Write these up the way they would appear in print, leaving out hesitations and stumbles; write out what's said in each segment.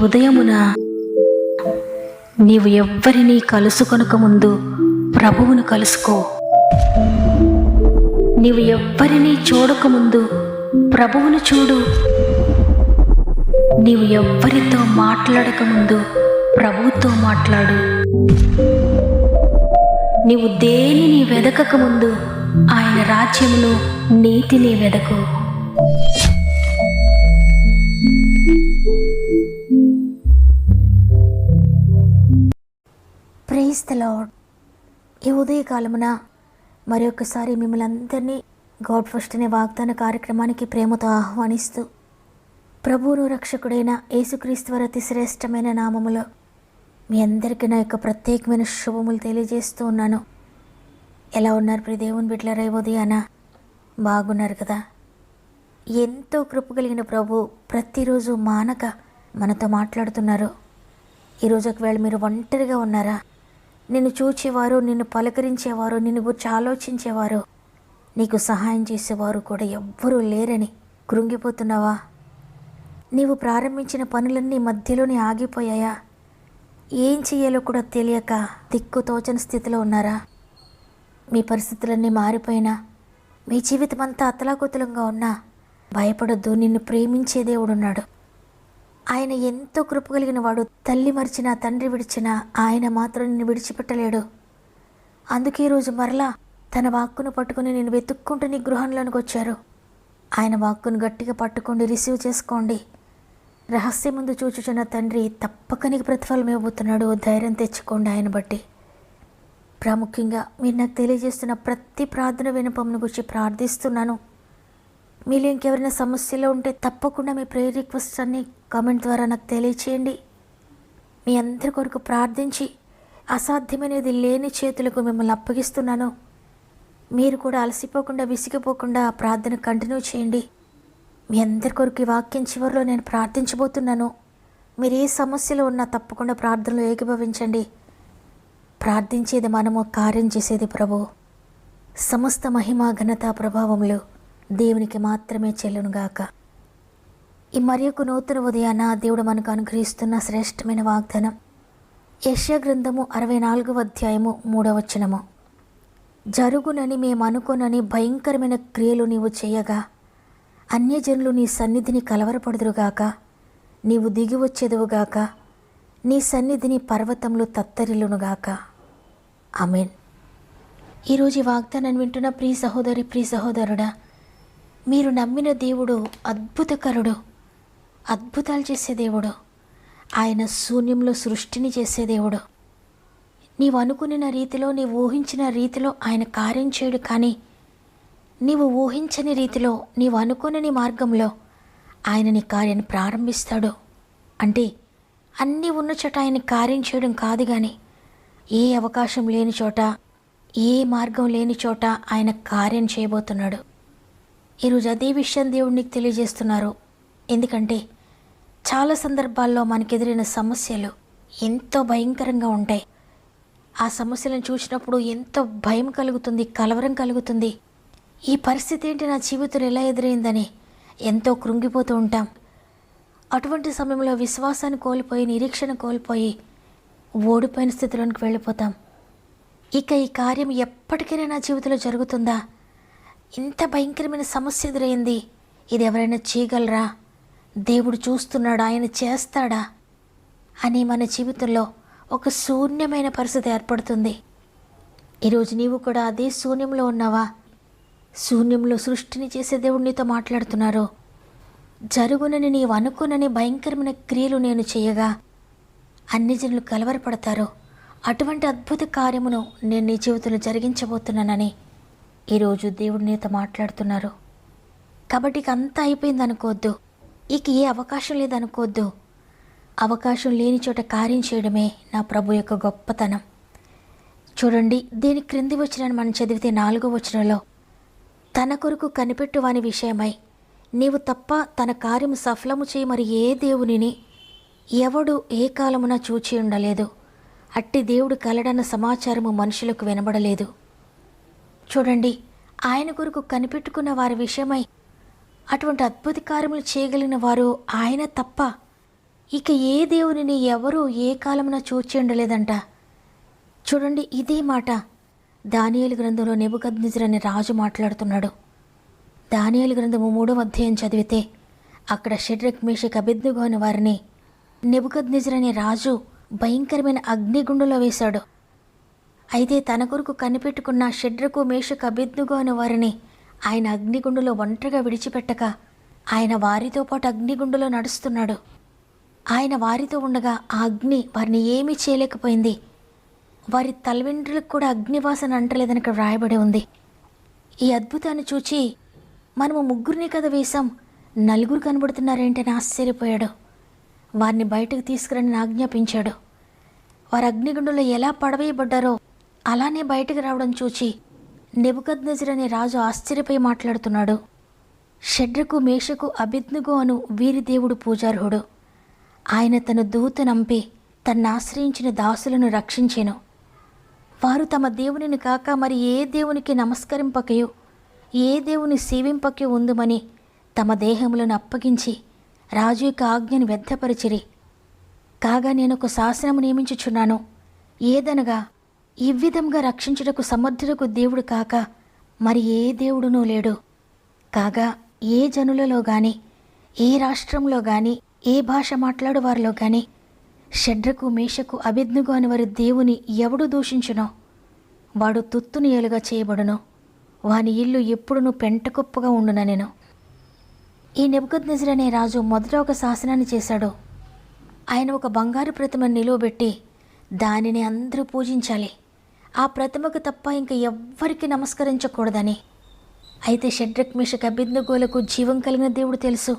ఉదయమున నీవు ఎవ్వరినీ కలుసుకొనక ముందు ప్రభువును కలుసుకో. నీవు ఎవ్వరినీ చూడకముందు ప్రభువును చూడు. నీవు ఎవ్వరితో మాట్లాడకముందు ప్రభువుతో మాట్లాడు. నీవు దేనిని వెదకకముందు ఆయన రాజ్యమును నీతిని వెదకు. Praise the lord. ఈ ఉదయకాలమున మరొకసారి మిమ్మల్ని అందరినీ గాడ్ ఫస్ట్ అనే వాగ్దాన కార్యక్రమానికి ప్రేమతో ఆహ్వానిస్తూ, ప్రభువును రక్షకుడైన యేసుక్రీస్తు వారి అతి శ్రేష్టమైన నామములో మీ అందరికీ నా యొక్క ప్రత్యేకమైన శుభములు తెలియజేస్తూ ఉన్నాను. ఎలా ఉన్నారు ప్రియ దేవుని బిడ్డలారా? ఉదయాన బాగున్నారు కదా? ఎంతో కృప కలిగిన ప్రభు ప్రతిరోజు మానక మనతో మాట్లాడుతున్నారు. ఈరోజు ఒకవేళ మీరు ఒంటరిగా ఉన్నారా? నిన్ను చూచేవారు, నిన్ను పలకరించేవారు, నిన్ను గురించి ఆలోచించేవారు, నీకు సహాయం చేసేవారు కూడా ఎవ్వరూ లేరని కృంగిపోతున్నావా? నీవు ప్రారంభించిన పనులన్నీ మధ్యలోనే ఆగిపోయాయా? ఏం చేయాలో కూడా తెలియక దిక్కుతోచని స్థితిలో ఉన్నారా? మీ పరిస్థితులన్నీ మారిపోయినా, మీ జీవితం అంతా అతలాకుతలంగా ఉన్నా భయపడొద్దు. నిన్ను ప్రేమించే దేవుడున్నాడు. ఆయన ఎంతో కృప కలిగిన వాడు. తల్లి మరిచినా, తండ్రి విడిచినా ఆయన మాత్రం నిన్ను విడిచిపెట్టలేడు. అందుకే ఈరోజు మరలా తన వాక్కును పట్టుకుని నేను వెతుక్కుంటూ నీ గృహంలోనికి వచ్చారు. ఆయన వాక్కును గట్టిగా పట్టుకోండి, రిసీవ్ చేసుకోండి. రహస్యం ముందు చూచుచున్న తండ్రి తప్పక నీకు ప్రతిఫలం ఇవ్వబోతున్నాడు. ధైర్యం తెచ్చుకోండి ఆయన బట్టి. ప్రాముఖ్యంగా మీరు నాకు తెలియజేస్తున్న ప్రతి ప్రార్థన వినపమును గురించి ప్రార్థిస్తున్నాను. మీలో ఇంకెవరైనా సమస్యలో ఉంటే తప్పకుండా మీ ప్రేయర్ రిక్వెస్ట్ అన్ని కామెంట్ ద్వారా నాకు తెలియచేయండి. మీ అందరి కొరకు ప్రార్థించి అసాధ్యమైనది లేని చేతులకు మిమ్మల్ని అప్పగిస్తున్నాను. మీరు కూడా అలసిపోకుండా, విసిగిపోకుండా ఆ ప్రార్థన కంటిన్యూ చేయండి. మీ అందరి కొరకు ఈ వాక్యం చివరిలో నేను ప్రార్థించబోతున్నాను. మీరు ఏ సమస్యలో ఉన్నా తప్పకుండా ప్రార్థనలో ఏకీభవించండి. ప్రార్థించేది మనము, కార్యం చేసేది ప్రభు. సమస్త మహిమ, ఘనత, ప్రభావములు దేవునికి మాత్రమే చెల్లునుగాక. ఈ మరియొక నూతన ఉదయాన దేవుడు మనకు అనుగ్రహిస్తున్న శ్రేష్టమైన వాగ్దానం యెషయా గ్రంథము 64వ అధ్యాయము 3వ వచనము. జరుగునని మేము అనుకోనని భయంకరమైన క్రియలు నీవు చేయగా అన్యజనులు నీ సన్నిధిని కలవరపడుదురుగాక. నీవు దిగి వచ్చేదువుగాక, నీ సన్నిధిని పర్వతములు తత్తరిల్లునుగాక. ఆమేన్. ఈరోజు ఈ వాగ్దానాన్ని వింటున్న ప్రియ సహోదరి, ప్రియ సహోదరుడా, మీరు నమ్మిన దేవుడు అద్భుతకరుడు, అద్భుతాలు చేసే దేవుడు. ఆయన శూన్యంలో సృష్టిని చేసే దేవుడు. నీవు అనుకున్న రీతిలో, నీవు ఊహించిన రీతిలో ఆయన కార్యం చేయడు. కానీ నీవు ఊహించని రీతిలో, నీవు అనుకుని మార్గంలో ఆయన నీ కార్యాన్ని ప్రారంభిస్తాడు. అంటే అన్నీ ఉన్న చోట ఆయన కార్యం చేయడం కాదు, కానీ ఏ అవకాశం లేని చోట, ఏ మార్గం లేని చోట ఆయన కార్యం చేయబోతున్నాడు. ఈరోజు అదే విషయం దేవుడు నీకు తెలియజేస్తున్నారు. ఎందుకంటే చాలా సందర్భాల్లో మనకెదిరిన సమస్యలు ఎంతో భయంకరంగా ఉంటాయి. ఆ సమస్యలను చూసినప్పుడు ఎంతో భయం కలుగుతుంది, కలవరం కలుగుతుంది. ఈ పరిస్థితి ఏంటి, నా జీవితం ఎలా ఎదురైందని ఎంతో కృంగిపోతూ ఉంటాం. అటువంటి సమయంలో విశ్వాసాన్ని కోల్పోయి, నిరీక్షణ కోల్పోయి ఓడిపోయిన స్థితిలోనికి వెళ్ళిపోతాం. ఇక ఈ కార్యం ఎప్పటికైనా నా జీవితంలో జరుగుతుందా? ఇంత భయంకరమైన సమస్య ఎదురైంది, ఇది ఎవరైనా చేయగలరా? దేవుడు చూస్తున్నాడా? ఆయన చేస్తాడా అని మన జీవితంలో ఒక శూన్యమైన పరిస్థితి ఏర్పడుతుంది. ఈరోజు నీవు కూడా అదే శూన్యంలో ఉన్నావా? శూన్యంలో సృష్టిని చేసే దేవుడు నీతో మాట్లాడుతున్నారు. జరుగునని నీవు అనుకునని భయంకరమైన క్రియలు నేను చేయగా అన్ని జనులు కలవరపడతారు. అటువంటి అద్భుత కార్యమును నేను నీ జీవితంలో జరిగించబోతున్నానని ఈరోజు దేవుడు నీతో మాట్లాడుతున్నారు. కాబట్టి ఇక అంతా అయిపోయింది అనుకోవద్దు. ఇక ఏ అవకాశం లేదనుకోవద్దు. అవకాశం లేని చోట కార్యం చేయడమే నా ప్రభు యొక్క గొప్పతనం. చూడండి, దీని క్రింది వచనాన్ని మనం చదివితే 4వ వచనంలో, తన కొరకు కనిపెట్టు వాని విషయమై నీవు తప్ప తన కార్యము సఫలము చేయి మరి ఏ దేవునిని ఎవడు ఏ కాలమున చూచి ఉండలేదు. అట్టి దేవుడు కలడన్న సమాచారము మనుషులకు వినబడలేదు. చూడండి, ఆయన కొరకు కనిపెట్టుకున్న వారి విషయమై అటువంటి అద్భుత కార్యములు చేయగలిగిన వారు ఆయన తప్ప ఇక ఏ దేవునిని ఎవరూ ఏ కాలమున చూచి ఉండలేదంట. చూడండి, ఇదే మాట దానియేలు గ్రంథంలో నెబుకద్నెజరు అనే రాజు మాట్లాడుతున్నాడు. దానియేలు గ్రంథము 3వ అధ్యాయం చదివితే అక్కడ షడ్రక్ మేషక్ అబేద్నెగో అనే వారిని నెబుకద్నెజరు అనే రాజు భయంకరమైన అగ్నిగుండంలో వేశాడు. అయితే తన కొరకు కనిపెట్టుకున్న షడ్రకు మేషక్ అబేద్నెగో అనే వారిని ఆయన అగ్నిగుండంలో ఒంటరిగా విడిచిపెట్టక ఆయన వారితో పాటు అగ్నిగుండంలో నడుస్తున్నాడు. ఆయన వారితో ఉండగా ఆ అగ్ని వారిని ఏమీ చేయలేకపోయింది. వారి తలవెంట్రులకు కూడా అగ్నివాసన అంటలేదని ఇక్కడ వ్రాయబడి ఉంది. ఈ అద్భుతాన్ని చూచి మనము ముగ్గురిని కదా వేశాం, నలుగురు కనబడుతున్నారేంటని ఆశ్చర్యపోయాడు. వారిని బయటకు తీసుకురని ఆజ్ఞాపించాడు. వారు అగ్నిగుండంలో ఎలా పడవేయబడ్డారో అలానే బయటకు రావడం చూచి నెబుకద్నెజరు అనే రాజు ఆశ్చర్యపోయి మాట్లాడుతున్నాడు. షడ్రకు మేషకు అబేద్నెగో అను వీరి దేవుడు పూజార్హుడు. ఆయన తన దూత నంపి తన్ను ఆశ్రయించిన దాసులను రక్షించెను. వారు తమ దేవునిని కాక మరి ఏ దేవునికి నమస్కరింపకయో ఏ దేవుని సేవింపకయో ఉందుమని తమ దేహములను అప్పగించి రాజు యొక్క ఆజ్ఞను వ్యర్థపరిచిరి. కాగా నేను ఒక శాసనము నియమించుచున్నాను, ఏదనగా ఈ విధంగా రక్షించుటకు సమర్థులకు దేవుడు కాక మరి ఏ దేవుడునూ లేడు. కాగా ఏ జనులలో గాని ఏ రాష్ట్రంలో గాని ఏ భాష మాట్లాడు వారిలో గాని షడ్రకు మేషకు అబేద్నెగో అని వారి దేవుని ఎవడు దూషించునో వాడు తుత్తుని ఏలుగా చేయబడును, వాని ఇల్లు ఎప్పుడునూ పెంటకుప్పగా ఉండుననెను. ఈ నెబుకద్నెజరు అనే రాజు మొదట ఒక శాసనాన్ని చేశాడు. ఆయన ఒక బంగారు ప్రతిమను నిలువబెట్టి దానిని అందరూ పూజించాలి, ఆ ప్రతిమకు తప్ప ఇంక ఎవ్వరికి నమస్కరించకూడదని. అయితే షడ్రక్ మేషక్ అబేద్నెగోలకు జీవం కలిగిన దేవుడు తెలుసు.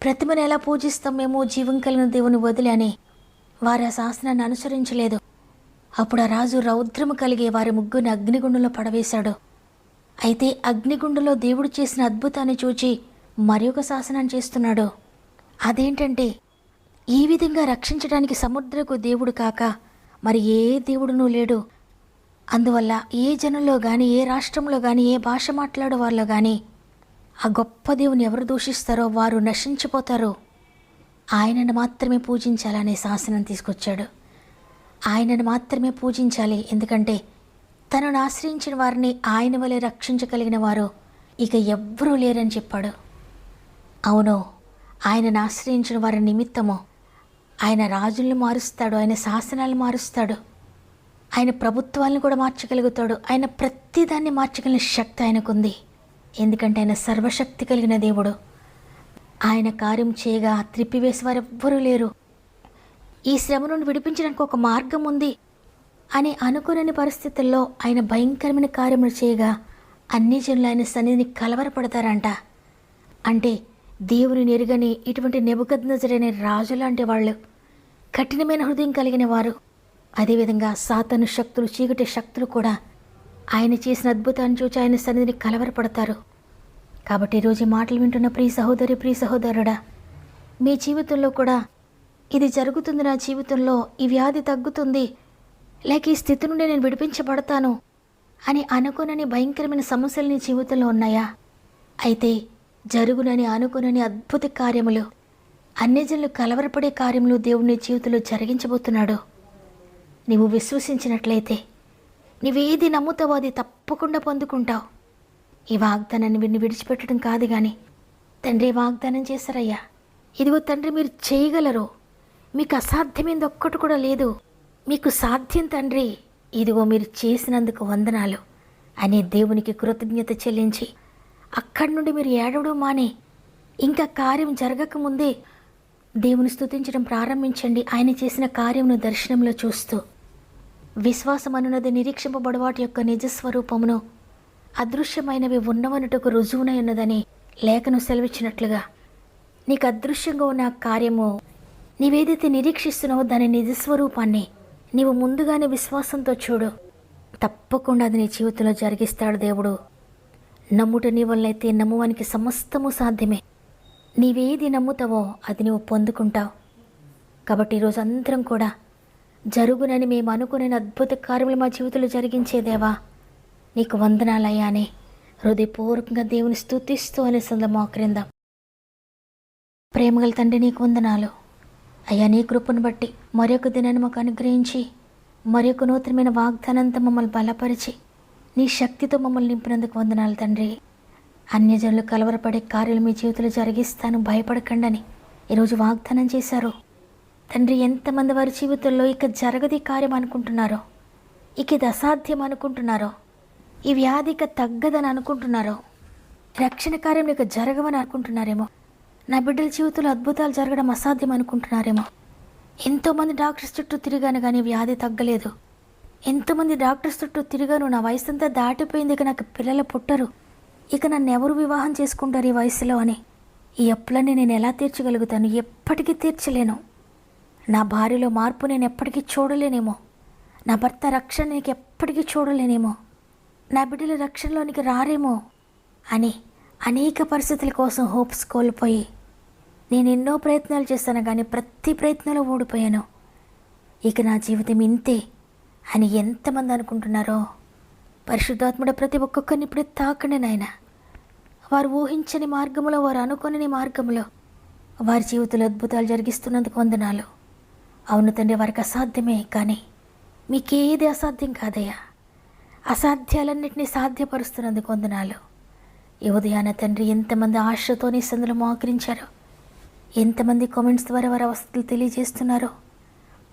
ప్రతిమను ఎలా పూజిస్తాం మేము జీవం కలిగిన దేవుని వదిలి అని వారు ఆ శాసనాన్ని అనుసరించలేదు. అప్పుడు ఆ రాజు రౌద్రము కలిగే వారి ముగ్గురిని అగ్నిగుండంలో పడవేశాడు. అయితే అగ్నిగుండంలో దేవుడు చేసిన అద్భుతాన్ని చూచి మరి ఒక శాసనాన్ని చేస్తున్నాడు. అదేంటంటే ఈ విధంగా రక్షించడానికి సముద్రకు దేవుడు కాక మరి ఏ దేవుడునూ లేడు. అందువల్ల ఏ జనంలో కానీ ఏ రాష్ట్రంలో కానీ ఏ భాష మాట్లాడే వారిలో కానీ ఆ గొప్ప దేవుని ఎవరు దూషిస్తారో వారు నశించిపోతారు. ఆయనను మాత్రమే పూజించాలనే శాసనం తీసుకొచ్చాడు. ఆయనను మాత్రమే పూజించాలి, ఎందుకంటే తనను ఆశ్రయించిన వారిని ఆయన వలె రక్షించగలిగిన వారు ఇక ఎవ్వరూ లేరని చెప్పాడు. అవును, ఆయనను ఆశ్రయించిన వారి నిమిత్తము ఆయన రాజుల్ని మారుస్తాడు, ఆయన శాసనాలను మారుస్తాడు, ఆయన ప్రభుత్వాలను కూడా మార్చగలుగుతాడు. ఆయన ప్రతిదాన్ని మార్చగలిగిన శక్తి ఆయనకుంది, ఎందుకంటే ఆయన సర్వశక్తి కలిగిన దేవుడు. ఆయన కార్యం చేయగా త్రిప్పివేసి వారు ఎవ్వరూ లేరు. ఈ శ్రమ నుండి విడిపించడానికి ఒక మార్గం ఉంది అని అనుకోని పరిస్థితుల్లో ఆయన భయంకరమైన కార్యములు చేయగా అన్ని జనులు ఆయన సన్నిధిని కలవరపడతారంట. అంటే దేవుని ఎరుగని ఇటువంటి నెబుకద్నెజరు అనే రాజు లాంటి వాళ్ళు, కఠినమైన హృదయం కలిగిన వారు, అదేవిధంగా సాతాను శక్తులు చీకటి శక్తులు కూడా ఆయన చేసిన అద్భుతాన్ని చూచి ఆయన సన్నిధిని కలవరపడతారు. కాబట్టి ఈరోజు ఈ మాటలు వింటున్న ప్రియ సహోదరి ప్రియ సహోదరుడా, మీ జీవితంలో కూడా ఇది జరుగుతుంది, నా జీవితంలో ఈ వ్యాధి తగ్గుతుంది, లేక ఈ స్థితి నుండి నేను విడిపించబడతాను అని అనుకోనని భయంకరమైన సమస్యలు నీ జీవితంలో ఉన్నాయా? అయితే జరుగునని అనుకోనని అద్భుత కార్యములు, అన్ని జనులు కలవరపడే కార్యములు దేవుని జీవితంలో జరిగించబోతున్నాడు. నీవు విశ్వసించినట్లయితే నీవేది నమ్ముతావో అది తప్పకుండా పొందుకుంటావు. ఈ వాగ్దానాన్ని వీరిని విడిచిపెట్టడం కాదు, కానీ తండ్రి వాగ్దానం చేశారయ్యా, ఇదిగో తండ్రి మీరు చేయగలరు, మీకు అసాధ్యమైంది ఒక్కటి కూడా లేదు, మీకు సాధ్యం తండ్రి, ఇదిగో మీరు చేసినందుకు వందనాలు అనే దేవునికి కృతజ్ఞత చెల్లించి అక్కడి నుండి మీరు ఏడవడం మాని ఇంకా కార్యం జరగకముందే దేవుని స్తుతించడం ప్రారంభించండి. ఆయన చేసిన కార్యమును దర్శనంలో చూస్తూ విశ్వాసం అనున్నది నిరీక్షింపబడు వాటి యొక్క నిజస్వరూపమును అదృశ్యమైనవి ఉన్నవనుటకు రుజువునై ఉన్నదని లేఖను సెలవిచ్చినట్లుగా నీకు అదృశ్యంగా ఉన్న కార్యము, నీవేదైతే నిరీక్షిస్తున్నావో దాని నిజస్వరూపాన్ని నీవు ముందుగానే విశ్వాసంతో చూడు, తప్పకుండా అది నీ జీవితంలో జరిగిస్తాడు దేవుడు. నమ్ముట నీ వల్లైతే నమ్మువానికి సమస్తము సాధ్యమే. నీవేది నమ్ముతావో అది నువ్వు పొందుకుంటావు. కాబట్టి ఈరోజు అందరం కూడా జరుగునని మేము అనుకునే అద్భుత కార్యములు మా జీవితంలో జరిగించేదేవా నీకు వందనాలయ్యా అని హృదయపూర్వకంగా దేవుని స్తుతిస్తూ అనే సంద మోకరిందాం. ప్రేమగల తండ్రి నీకు వందనాలు అయ్యా, నీ కృపను బట్టి మరొక దినాన్ని మాకు అనుగ్రహించి మరొక నూతనమైన వాగ్దానంతో మమ్మల్ని బలపరిచి నీ శక్తితో మమ్మల్ని నింపినందుకు వందనాలు తండ్రి. అన్యజనులు కలవరపడే కార్యాలు మీ జీవితంలో జరిగిస్తాను, భయపడకండి అని ఈరోజు వాగ్దానం చేశారు తండ్రి. ఎంతమంది వారి జీవితంలో ఇక జరగది కార్యం అనుకుంటున్నారో, ఇక ఇది అసాధ్యం అనుకుంటున్నారో, ఈ వ్యాధి ఇక తగ్గదని అనుకుంటున్నారో, రక్షణ కార్యం ఇక జరగవని అనుకుంటున్నారేమో, నా బిడ్డల జీవితంలో అద్భుతాలు జరగడం అసాధ్యం అనుకుంటున్నారేమో. ఎంతోమంది డాక్టర్స్ చుట్టూ తిరిగాను కానీ వ్యాధి తగ్గలేదు. ఎంతోమంది డాక్టర్స్ చుట్టూ తిరిగాను, నా వయసు అంతా దాటిపోయింది, ఇక నాకు పిల్లలు పుట్టరు, ఇక నన్ను ఎవరు వివాహం చేసుకుంటారు ఈ వయసులో అని. ఈ అప్పులన్నీ నేను ఎలా తీర్చగలుగుతాను? ఎప్పటికీ తీర్చలేను. నా భార్యలో మార్పు నేను ఎప్పటికీ చూడలేనేమో, నా భర్త రక్షణ నీకు ఎప్పటికీ చూడలేనేమో, నా బిడ్డల రక్షణలోనికి రారేమో అని అనేక పరిస్థితుల కోసం హోప్స్ కోల్పోయి నేను ఎన్నో ప్రయత్నాలు చేశాను కానీ ప్రతి ప్రయత్నంలో ఓడిపోయాను. ఇక నా జీవితం ఇంతే అని ఎంతమంది అనుకుంటున్నారో, పరిశుద్ధాత్ముడ ప్రతి ఒక్కొక్కరిని ఇప్పుడు తాకండి నాయన. వారు ఊహించని మార్గంలో, వారు అనుకోని మార్గంలో వారి జీవితంలో అద్భుతాలు జరిగిస్తున్నందుకు వందనాలు. అవును తండ్రి, వారికి అసాధ్యమే కానీ మీకేది అసాధ్యం కాదయ్యా. అసాధ్యాలన్నింటినీ సాధ్యపరుస్తున్నందుకు వందనాలు. ఈ ఉదయాన తండ్రి ఎంతమంది ఆశతో నీ సందులో మోకరించారో, ఎంతమంది కామెంట్స్ ద్వారా వారి అవస్థలు తెలియజేస్తున్నారో,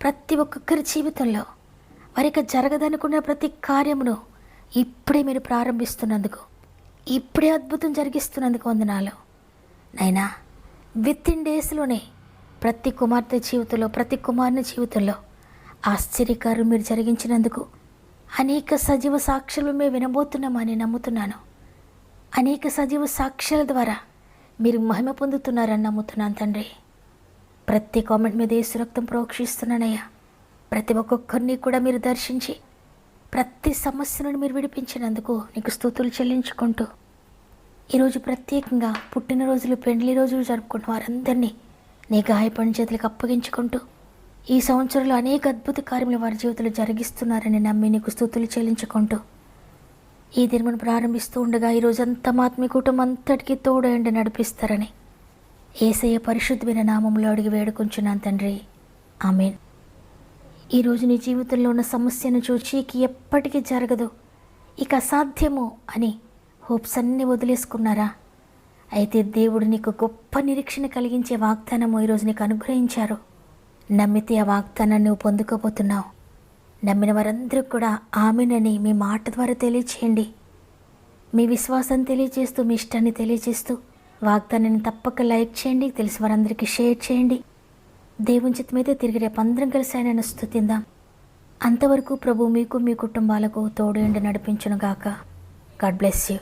ప్రతి ఒక్కొక్కరి జీవితంలో వారికి జరగదనుకున్న ప్రతి కార్యమును ఇప్పుడే మీరు ప్రారంభిస్తున్నందుకు, ఇప్పుడే అద్భుతం జరిగిస్తున్నందుకు వందనాలు నైనా. వితిన్ డేస్లోనే ప్రతి కుమార్తె జీవితంలో, ప్రతి కుమారుని జీవితంలో ఆశ్చర్యకారులు మీరు జరిగించినందుకు అనేక సజీవ సాక్ష్యాలు మేము వినబోతున్నామని నమ్ముతున్నాను. అనేక సజీవ సాక్ష్యాల ద్వారా మీరు మహిమ పొందుతున్నారని నమ్ముతున్నాను తండ్రి. ప్రతి కామెంట్ మీద యేసు రక్తం ప్రోక్షిస్తున్నానయ్యా. ప్రతి ఒక్కొక్కరిని కూడా మీరు దర్శించి ప్రతి సమస్యలను మీరు విడిపించినందుకు నీకు స్తుతులు చెల్లించుకుంటూ, ఈరోజు ప్రత్యేకంగా పుట్టినరోజులు, పెండ్లి రోజులు జరుపుకుంటున్న వారందరినీ నీ గాయపడిన చేతులకు అప్పగించుకుంటూ, ఈ సంవత్సరంలో అనేక అద్భుత కార్యములు వారి జీవితంలో జరిగిస్తున్నారని నమ్మి నీకు స్తుతులు చెల్లించుకుంటూ, ఈ దినమును ప్రారంభిస్తూ ఉండగా ఈరోజంతా మీ కుటుంబం అంతటికీ తోడయండి నడిపిస్తారని యేసయ్య పరిశుద్ధమైన నామంలో అడిగి వేడుకుంటున్నాను తండ్రి. ఆమేన్. ఈరోజు నీ జీవితంలో ఉన్న సమస్యను చూచి ఇక ఎప్పటికీ జరగదు, ఇక అసాధ్యము అని హోప్స్ అన్నీ వదిలేసుకున్నారా? అయితే దేవుడు నీకు గొప్ప నిరీక్షణ కలిగించే వాగ్దానము ఈరోజు నీకు అనుగ్రహించారు. నమ్మితే ఆ వాగ్దానాన్ని నువ్వు పొందుకోబోతున్నావు. నమ్మిన వారందరూ కూడా ఆమెనని మీ మాట ద్వారా తెలియచేయండి. మీ విశ్వాసం తెలియజేస్తూ, మీ ఇష్టాన్ని తెలియజేస్తూ వాగ్దానాన్ని తప్పక లైక్ చేయండి, తెలిసి వారందరికీ షేర్ చేయండి. దేవుని చిత్తమైతే తిరిగి రేపు అందరం కలిసి ఆయనను స్తుతిందాం. అంతవరకు ప్రభు మీకు, మీ కుటుంబాలకు తోడు ఎండి నడిపించునుగాక. God bless you.